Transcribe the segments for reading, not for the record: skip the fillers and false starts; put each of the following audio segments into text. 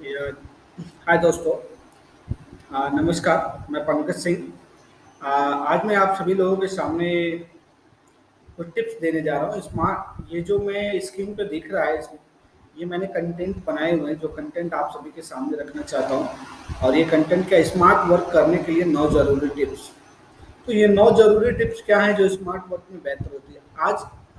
या- हाय दोस्तों। नमस्कार, मैं पंकज सिंह। आज मैं आप सभी लोगों के सामने कुछ टिप्स देने जा रहा हूँ। स्मार्ट ये जो मैं स्क्रीन पे दिख रहा है ये मैंने कंटेंट बनाए हुए हैं, जो कंटेंट आप सभी के सामने रखना चाहता हूँ। और ये कंटेंट क्या, स्मार्ट वर्क करने के लिए 9 ज़रूरी टिप्स। तो ये 9 ज़रूरी टिप्स क्या हैं जो स्मार्ट वर्क में बेहतर होती है।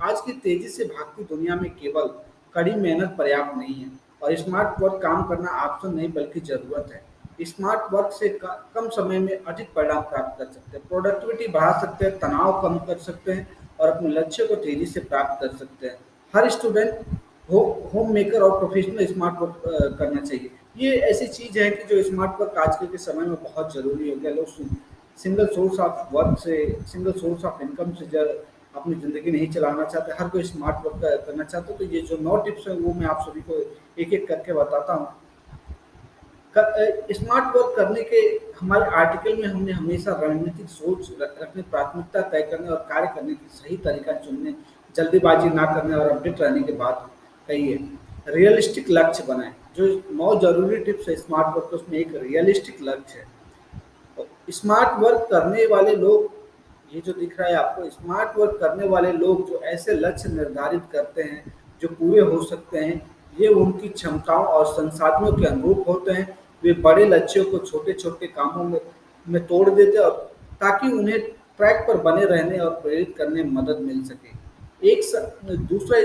आज की तेज़ी से भागती दुनिया में केवल कड़ी मेहनत पर्याप्त नहीं है, और स्मार्ट वर्क काम करना ऑप्शन नहीं बल्कि ज़रूरत है। स्मार्ट वर्क से कम समय में अधिक परिणाम प्राप्त कर सकते हैं, प्रोडक्टिविटी बढ़ा सकते हैं, तनाव कम कर सकते हैं और अपने लक्ष्य को तेज़ी से प्राप्त कर सकते हैं। हर स्टूडेंट हो होम मेकर और प्रोफेशनल स्मार्ट वर्क करना चाहिए। ये ऐसी चीज़ है कि जो स्मार्ट वर्क आजकल के समय में बहुत ज़रूरी हो गया। लोग सिंगल सोर्स ऑफ इनकम से जब अपनी ज़िंदगी नहीं चलाना चाहते, हर कोई स्मार्ट वर्क करना चाहते हो। तो ये जो 9 टिप्स हैं वो मैं आप सभी को एक-एक करके बताता हूँ। स्मार्ट वर्क करने के हमारे आर्टिकल में हमने हमेशा रणनीतिक सोच रखने, प्राथमिकता तय करने और कार्य करने की सही तरीका चुनने, जल्दीबाजी ना करने और अपडेट रहने की बात कही है। रियलिस्टिक लक्ष्य बनाएं। जो 9 जरूरी टिप्स है स्मार्ट वर्क, उसमें एक रियलिस्टिक लक्ष्य है। स्मार्ट वर्क करने वाले लोग, ये जो दिख रहा है आपको, स्मार्ट वर्क करने वाले लोग जो ऐसे लक्ष्य निर्धारित करते हैं जो पूरे हो सकते हैं, ये उनकी क्षमताओं और संसाधनों के अनुरूप होते हैं। वे बड़े लक्ष्यों को छोटे छोटे कामों में तोड़ देते हैं, और ताकि उन्हें ट्रैक पर बने रहने और प्रेरित करने में मदद मिल सके। दूसरा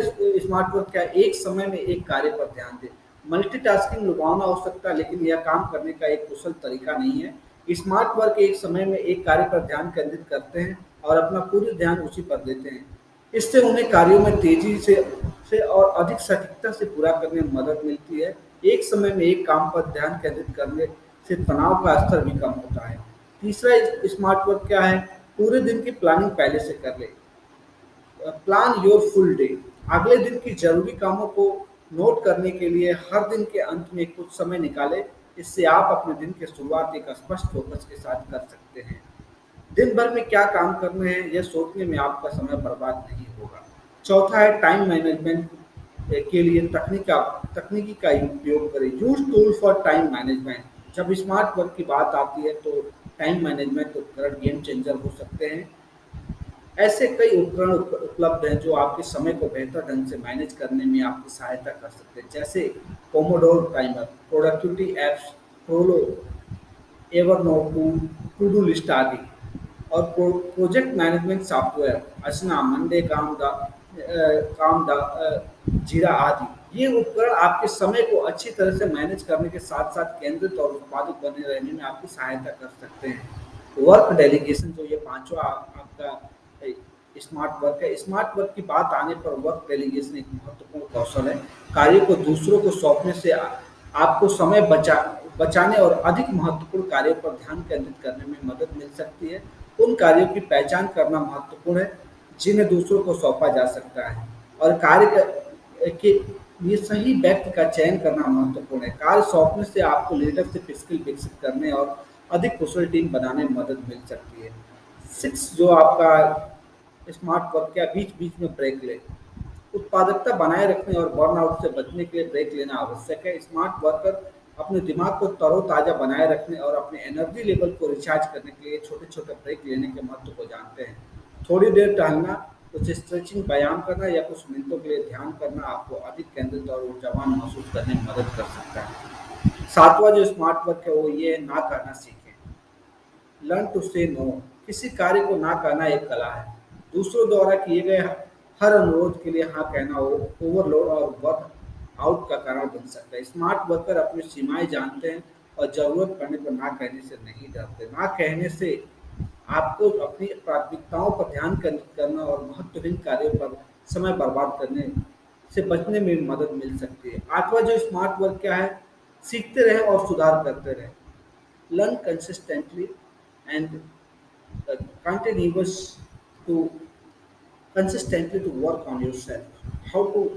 स्मार्ट वर्क क्या है, एक समय में एक कार्य पर ध्यान दें। मल्टीटास्किंग लुभावना हो सकता है, लेकिन यह काम करने का एक कुशल तरीका नहीं है। स्मार्ट वर्क एक समय में एक कार्य पर ध्यान केंद्रित करते हैं और अपना पूरी ध्यान उसी पर देते हैं। इससे उन्हें कार्यों में तेजी से और अधिक सटीकता से पूरा करने में मदद मिलती है। एक समय में एक काम पर ध्यान केंद्रित करने से तनाव का स्तर भी कम होता है। तीसरा स्मार्ट वर्क क्या है, पूरे दिन की प्लानिंग पहले से कर ले। Plan your full day. अगले दिन की जरूरी कामों को नोट करने के लिए हर दिन के अंत में कुछ समय निकालें। इससे आप अपने दिन की शुरुआत एक स्पष्ट फोकस के साथ कर सकते हैं। दिन भर में क्या काम करने हैं यह सोचने में आपका समय बर्बाद नहीं होगा। चौथा है टाइम मैनेजमेंट के लिए तकनीकी का उपयोग करें। Use tool for time management. जब स्मार्ट वर्क की बात आती है तो टाइम मैनेजमेंट उपकरण गेम चेंजर हो सकते हैं। ऐसे कई उपकरण उपलब्ध हैं जो आपके समय को बेहतर ढंग से मैनेज करने में आपकी सहायता कर सकते हैं, जैसे pomodoro timer, productivity apps, Trello, Evernote, to do list आदि। और project management software, Asana, Monday, Jira आदि। ये उपकरण आपके समय को अच्छी तरह से मैनेज करने के साथ साथ केंद्रित और उत्पादक बने रहने में आपकी सहायता कर सकते हैं। वर्क डेलीगेशन, जो ये पांचवा आपका स्मार्ट वर्क है। स्मार्ट वर्क की बात आने पर वर्क डेलीगेशन एक महत्वपूर्ण कौशल है। कार्य को दूसरों को सौंपने से आपको समय बचाने और अधिक महत्वपूर्ण कार्यों पर ध्यान केंद्रित करने में मदद मिल सकती है। उन कार्यों की पहचान करना महत्वपूर्ण है जिन्हें दूसरों को सौंपा जा सकता है, और के लिए सही व्यक्ति का चयन करना महत्वपूर्ण है। कार्य सौंपने से आपको लीडरशिप स्किल विकसित करने और अधिक कुशल टीम बनाने में मदद मिल सकती है। 6 जो आपका स्मार्ट वर्क का, बीच बीच में ब्रेक ले। उत्पादकता बनाए रखने और बर्नआउट से बचने के लिए ब्रेक लेना आवश्यक है। स्मार्ट वर्कर अपने दिमाग को तरोताज़ा बनाए रखने और अपने एनर्जी लेवल को रिचार्ज करने के लिए छोटे-छोटे ब्रेक लेने के महत्व को जानते हैं। थोड़ी देर टहलना, कुछ स्ट्रेचिंग, व्यायाम करना या कुछ मिनटों के लिए ध्यान करना आपको अधिक केंद्रित और ऊर्जावान महसूस करने में मदद कर सकता है। 7वां जो स्मार्ट वर्क है वो ये है, ना कहना सीखें। लर्न टू से नो। किसी कार्य को ना कहना एक कला है। दूसरों द्वारा किए गए हर अनुरोध के लिए हाँ कहना ओवरलोड और वर्क आउट का कारण बन सकता है। स्मार्ट वर्कर अपनी सीमाएं जानते हैं और जरूरत पड़ने पर ना कहने से नहीं डरते। ना कहने से आपको अपनी प्राथमिकताओं पर ध्यान केंद्रित करना और महत्वहीन कार्यों पर समय बर्बाद करने से बचने में मदद मिल सकती है। 8वां जो स्मार्ट वर्क क्या है, सीखते रहें और सुधार करते रहें। Learn consistently and continuous to work on yourself. how to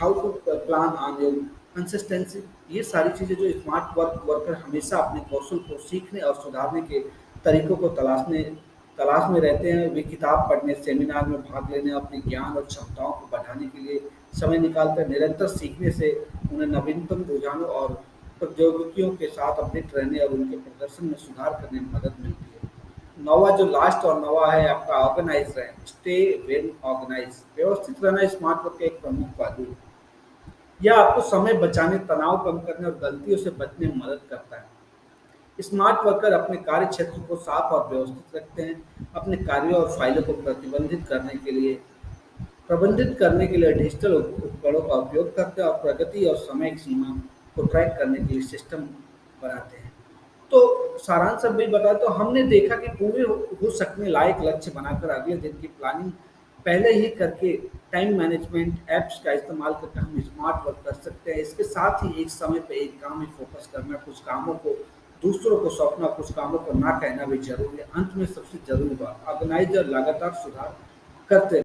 how to plan on your consistency। ये सारी चीज़ें जो स्मार्ट वर्कर हमेशा अपने कौशल को सीखने और सुधारने के तरीकों को तलाश में रहते हैं। वे किताब पढ़ने, सेमिनार में भाग लेने, अपने ज्ञान और क्षमताओं को बढ़ाने के लिए समय निकालते हैं। निरंतर सीखने से उन्हें नवीनतम रुझानों और प्रौद्योगिकियों के साथ अपडेट रहने और उनके प्रदर्शन में सुधार करने में मदद मिलती है। नौवां जो लास्ट और नौवां है आपका ऑर्गेनाइज रहे, स्टे वेल ऑर्गेनाइज, व्यवस्थित रहना स्मार्ट वर्क का एक प्रमुख पहलू है। यह आपको समय बचाने, तनाव कम करने और गलतियों से बचने में मदद करता है। स्मार्ट वर्कर अपने कार्य क्षेत्र को साफ और व्यवस्थित रखते हैं, अपने कार्यों और फाइलों को प्रबंधित करने के लिए डिजिटल उपकरणों का उपयोग करते हैं और प्रगति और समय की सीमा को ट्रैक करने के लिए सिस्टम बनाते हैं। तो सारांश अब भी बताएं तो हमने देखा कि पूरे हो सकने लायक लक्ष्य बनाकर अगले दिन की प्लानिंग पहले ही करके टाइम मैनेजमेंट ऐप्स का इस्तेमाल करके हम स्मार्ट वर्क कर सकते हैं। इसके साथ ही एक समय पे एक काम में फोकस करना, कुछ कामों को दूसरों को सौंपना, कुछ कामों को ना कहना भी जरूरी है। अंत में सबसे जरूरी बात, ऑर्गेनाइजर लगातार सुधार करते